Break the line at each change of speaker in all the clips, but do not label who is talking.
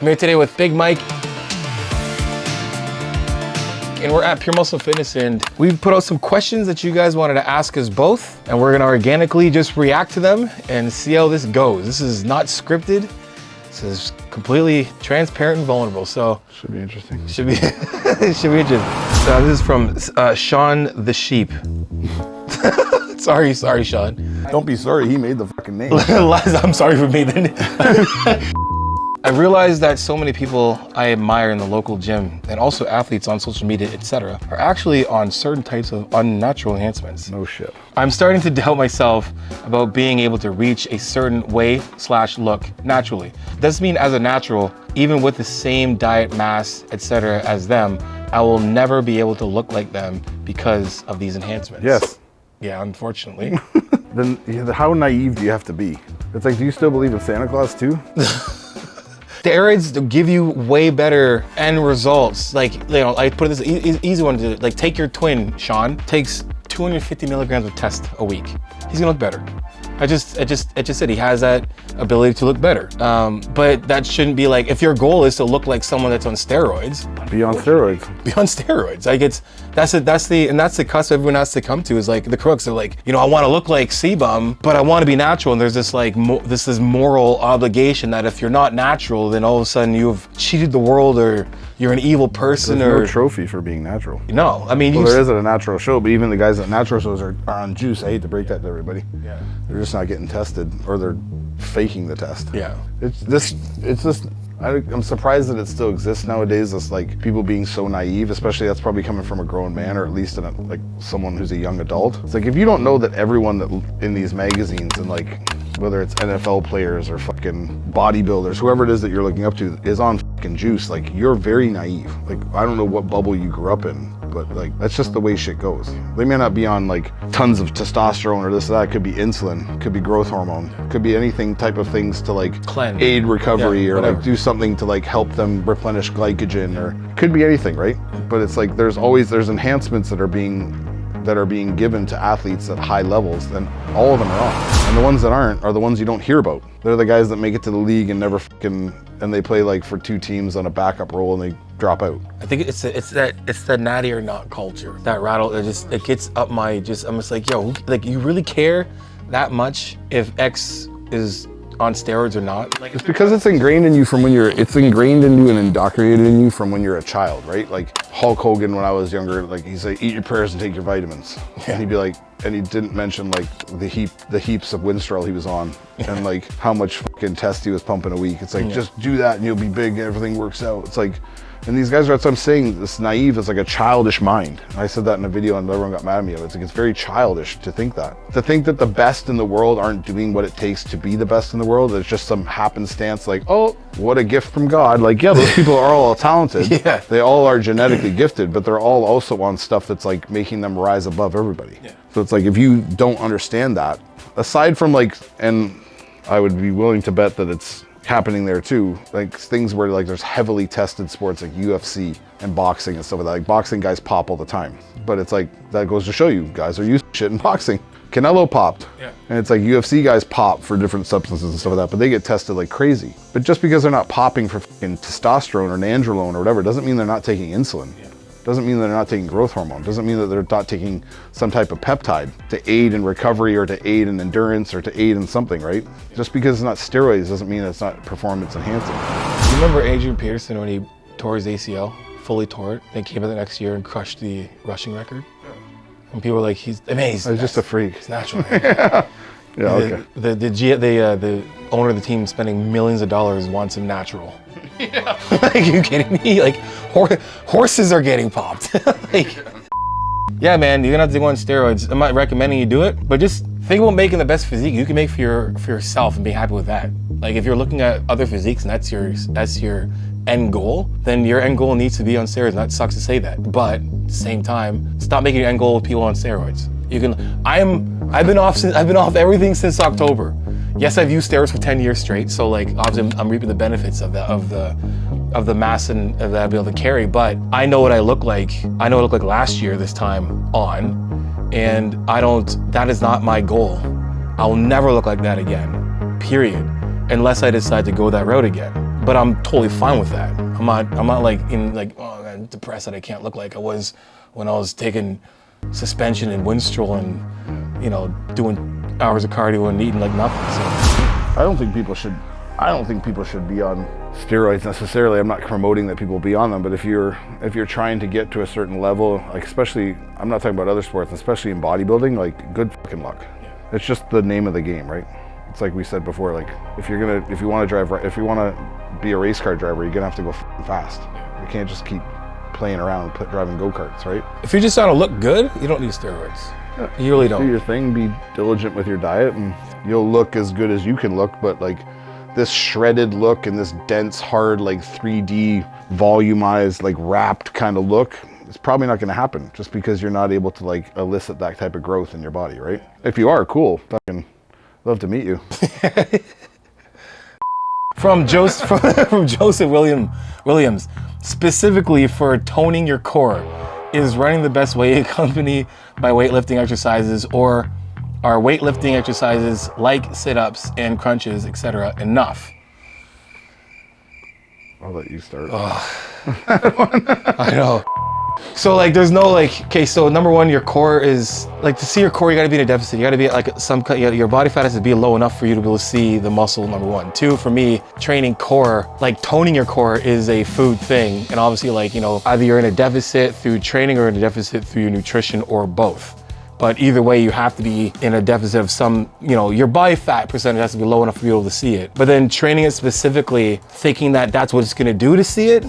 I'm here today with Big Mike. And we're at Pure Muscle Fitness, and we've put out some questions that you guys wanted to ask us both, and we're gonna organically just react to them and see how this goes. This is not scripted. This is completely transparent and vulnerable, so.
Should be interesting.
Should be interesting. So this is from Sean the Sheep. sorry, Sean.
Don't be sorry, he made the fucking name.
I'm sorry for me then. I realized that so many people I admire in the local gym and also athletes on social media, etc., are actually on certain types of unnatural enhancements.
No shit.
I'm starting to doubt myself about being able to reach a certain way/look naturally. Doesn't mean as a natural, even with the same diet, mass, etc. as them, I will never be able to look like them because of these enhancements.
Yes.
Yeah, unfortunately.
Then how naive do you have to be? It's like, do you still believe in Santa Claus too?
Steroids give you way better end results. Like, you know, I put this easy one to do. Like, take your twin, Sean, takes 250 milligrams of test a week. He's gonna look better. I just said he has that ability to look better. But that shouldn't be like, if your goal is to look like someone that's on steroids.
Be on steroids.
Be on steroids. Like that's the cusp everyone has to come to, is like the crooks are like, you know, I want to look like C-Bum, but I want to be natural. And there's this like, this is moral obligation that if you're not natural, then all of a sudden you've cheated the world, or you're an evil person.
There's
or
no trophy for being natural.
No, I mean,
well, there is at a natural show, but even the guys at natural shows are on juice. I hate to break that to everybody.
Yeah.
They're just not getting tested, or they're faking the test.
Yeah.
It's just, I'm surprised that it still exists nowadays. It's like people being so naive, especially that's probably coming from a grown man, or at least like someone who's a young adult. It's like, if you don't know that everyone that in these magazines, and like, whether it's NFL players or fucking bodybuilders, whoever it is that you're looking up to is on fucking juice, like, you're very naive. Like, I don't know what bubble you grew up in, but like, that's just the way shit goes. They may not be on like tons of testosterone or this or that. It could be insulin, could be growth hormone, could be anything type of things to like
cleanse,
aid recovery, or
whatever.
like do something to like help them replenish glycogen, or could be anything, right? But it's like, there's enhancements that are being given to athletes at high levels, and all of them are on. And the ones that aren't are the ones you don't hear about. They're the guys that make it to the league and never and they play like for 2 teams on a backup role and they drop out.
I think it's the natty or not culture. That rattle, it gets up my, I'm just like, yo, like, you really care that much if X is on steroids or not? Like,
it's because it's ingrained in you it's ingrained in you and indoctrinated in you from when you're a child, right? Like Hulk Hogan, when I was younger, like, he'd say, eat your prayers and take your vitamins. Yeah. And he'd be like, and he didn't mention like the heaps of Winstrol he was on, and like how much fucking test he was pumping a week. It's like, just do that and you'll be big and everything works out. It's like, and these guys are, that's what I'm saying, this naive is like a childish mind. And I said that in a video and everyone got mad at me. It's like, it's very childish to think that. To think that the best in the world aren't doing what it takes to be the best in the world. It's just some happenstance, like, oh, what a gift from God. Like, yeah, those people are all talented.
Yeah.
They all are genetically gifted, but they're all also on stuff that's like making them rise above everybody. Yeah. So it's like, if you don't understand that, aside from like, and I would be willing to bet that it's happening there too, like things where like there's heavily tested sports like UFC and boxing and stuff like that. Like, boxing guys pop all the time, but it's like, that goes to show you guys are used to shit in boxing. Canelo popped, and it's like UFC guys pop for different substances and stuff like that, but they get tested like crazy. But just because they're not popping for fucking testosterone or nandrolone or whatever, doesn't mean they're not taking insulin. Doesn't mean they're not taking growth hormone. Doesn't mean that they're not taking some type of peptide to aid in recovery, or to aid in endurance, or to aid in something, right? Just because it's not steroids doesn't mean it's not performance enhancing.
You remember Adrian Peterson when he tore his ACL, fully tore it, then came out the next year and crushed the rushing record? And people were like, he's amazing.
He's just a freak.
He's natural. Yeah,
okay.
The owner of the team spending millions of dollars wants him natural. Yeah. Like, are you kidding me? Like, horses are getting popped. Like, yeah, man, you're gonna have to go on steroids. I'm not recommending you do it, but just think about making the best physique you can make for yourself and be happy with that. Like, if you're looking at other physiques and that's your end goal, then your end goal needs to be on steroids. And that sucks to say that, but at the same time, stop making your end goal with people on steroids. You can. I've been off everything since October. Yes, I've used steroids for 10 years straight, so like, obviously I'm reaping the benefits of the mass and of that I'll be able to carry. But I know what I look like. I know what I looked like last year this time on, and that is not my goal. I'll never look like that again, period, unless I decide to go that route again. but I'm totally fine with that. I'm not like in like, oh man, depressed that I can't look like I was when I was taking suspension and Winstrol and, you know, doing hours of cardio and eating like nothing. So
I don't think people should be on steroids necessarily. I'm not promoting that people be on them, but if you're trying to get to a certain level, like especially, I'm not talking about other sports, especially in bodybuilding, like good fucking luck. Yeah. It's just the name of the game, right? It's like we said before, like if you want to be a race car driver, you're gonna have to go fast. Yeah. You can't just keep playing around driving go-karts, right?
If you just want to look good, you don't need steroids. Yeah. You really don't.
Do your thing, be diligent with your diet, and you'll look as good as you can look, but like this shredded look and this dense, hard, like 3D volumized, like wrapped kind of look, it's probably not going to happen just because you're not able to like elicit that type of growth in your body, right? If you are, cool. Fucking love to meet you.
From Joseph Williams, specifically for toning your core, is running the best way accompanied by weightlifting exercises, or are weightlifting exercises like sit-ups and crunches, etc. enough?
I'll let you start.
I know. So like there's no like, okay, so number one, your core is, like to see your core, you gotta be in a deficit. You gotta be at like your body fat has to be low enough for you to be able to see the muscle, number one. Two, for me, training core, like toning your core is a food thing. And obviously like, you know, either you're in a deficit through training or in a deficit through your nutrition or both. But either way, you have to be in a deficit of some, you know, your body fat percentage has to be low enough for you to be able to see it. But then training it specifically, thinking that that's what it's gonna do to see it,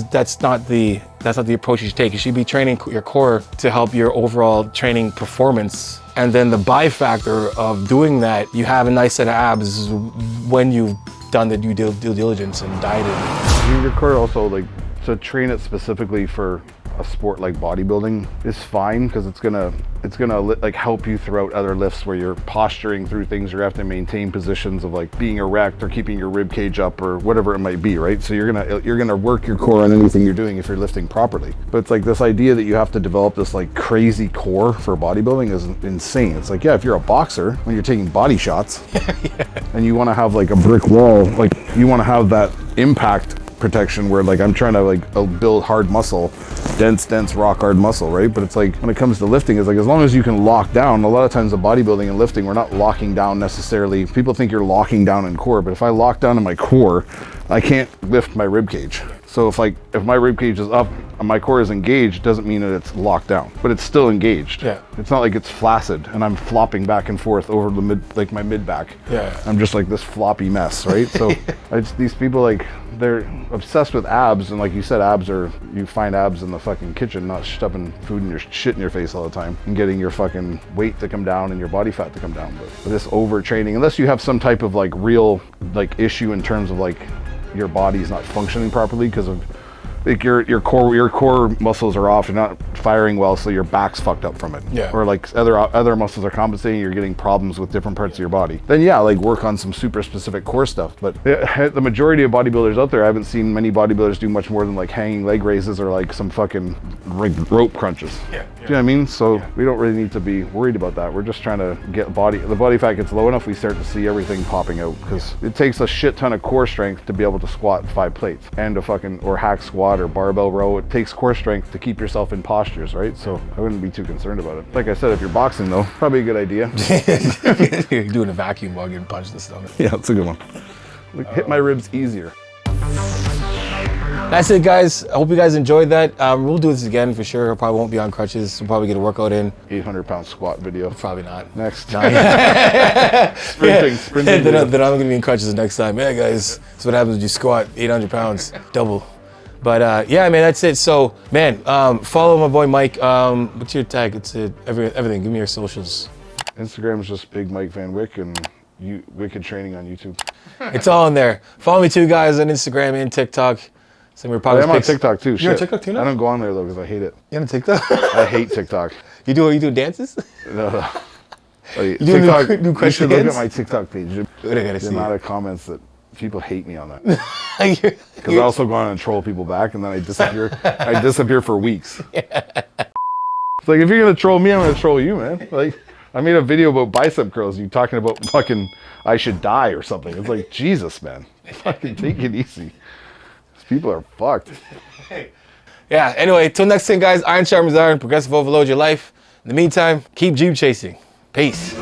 that's not the approach you should take. You should be training your core to help your overall training performance. And then the byfactor of doing that, you have a nice set of abs when you've done the due diligence and dieted.
Your core also, like, to train it specifically for a sport like bodybuilding is fine, because it's gonna like help you throughout other lifts where you're posturing through things, or you have to maintain positions of like being erect or keeping your rib cage up or whatever it might be, right? So you're gonna work your core on anything you're doing if you're lifting properly. But it's like this idea that you have to develop this like crazy core for bodybuilding is insane. It's like, yeah, if you're a boxer, when you're taking body shots and you want to have like a brick wall, like you want to have that impact protection where like I'm trying to like build hard muscle, dense rock hard muscle, right? But it's like when it comes to lifting, it's like as long as you can lock down, a lot of times in bodybuilding and lifting, we're not locking down necessarily. People think you're locking down in core, but if I lock down in my core, I can't lift my rib cage. So if my rib cage is up and my core is engaged, doesn't mean that it's locked down, but it's still engaged. Yeah. It's not like it's flaccid and I'm flopping back and forth over the my mid back. Yeah. I'm just like this floppy mess, right? So these people, like, they're obsessed with abs, and like you said, you find abs in the fucking kitchen, not stuffing food in your shit in your face all the time and getting your fucking weight to come down and your body fat to come down. But this overtraining, unless you have some type of like real like issue in terms of like your body's not functioning properly because of like your core muscles are off, you're not firing well, so your back's fucked up from it. Yeah. Or like other muscles are compensating, you're getting problems with different parts of your body. Then yeah, like work on some super specific core stuff. But the majority of bodybuilders out there, I haven't seen many bodybuilders do much more than like hanging leg raises or like some fucking rope crunches. Yeah. Do you know what I mean? So we don't really need to be worried about that. We're just trying to get the body fat gets low enough, we start to see everything popping out, because it takes a shit ton of core strength to be able to squat 5 plates and or hack squat or barbell row. It takes core strength to keep yourself in postures, right? So I wouldn't be too concerned about it. Like I said, if you're boxing though, probably a good idea.
You're doing a vacuum while getting punched in the stomach.
Yeah, that's a good one. Hit my ribs easier.
That's it, guys. I hope you guys enjoyed that. We'll do this again for sure. I probably won't be on crutches. We'll probably get a workout in.
800-pound squat video.
Probably not.
Next.
Sprinting. Then I'm going to be in crutches next time. Yeah, guys. That's what happens when you squat 800 pounds. Double. But yeah, man, that's it. So, man, follow my boy Mike. What's your tag? It's everything. Give me your socials.
Instagram is just Big Mike Van Wyck, and Wicked Training on YouTube.
It's all in there. Follow me too, guys, on Instagram and TikTok.
I'm on TikTok too.
You're on TikTok too now?
I don't go on there though because I hate it.
You on TikTok?
I hate TikTok.
You do dances?
No. Like,
you
TikTok,
do
you
question
should look
against?
at my TikTok page. The amount of comments that people hate me on that. Because I also go on and troll people back, and then I disappear. I disappear for weeks. Yeah. It's like, if you're gonna troll me, I'm gonna troll you, man. Like, I made a video about bicep curls. You talking about fucking I should die or something. It's like, Jesus, man. Fucking take it easy. People are fucked.
Yeah, anyway, till next time, guys. Iron sharpens iron. Progressive overload your life. In the meantime, keep Jeep chasing. Peace.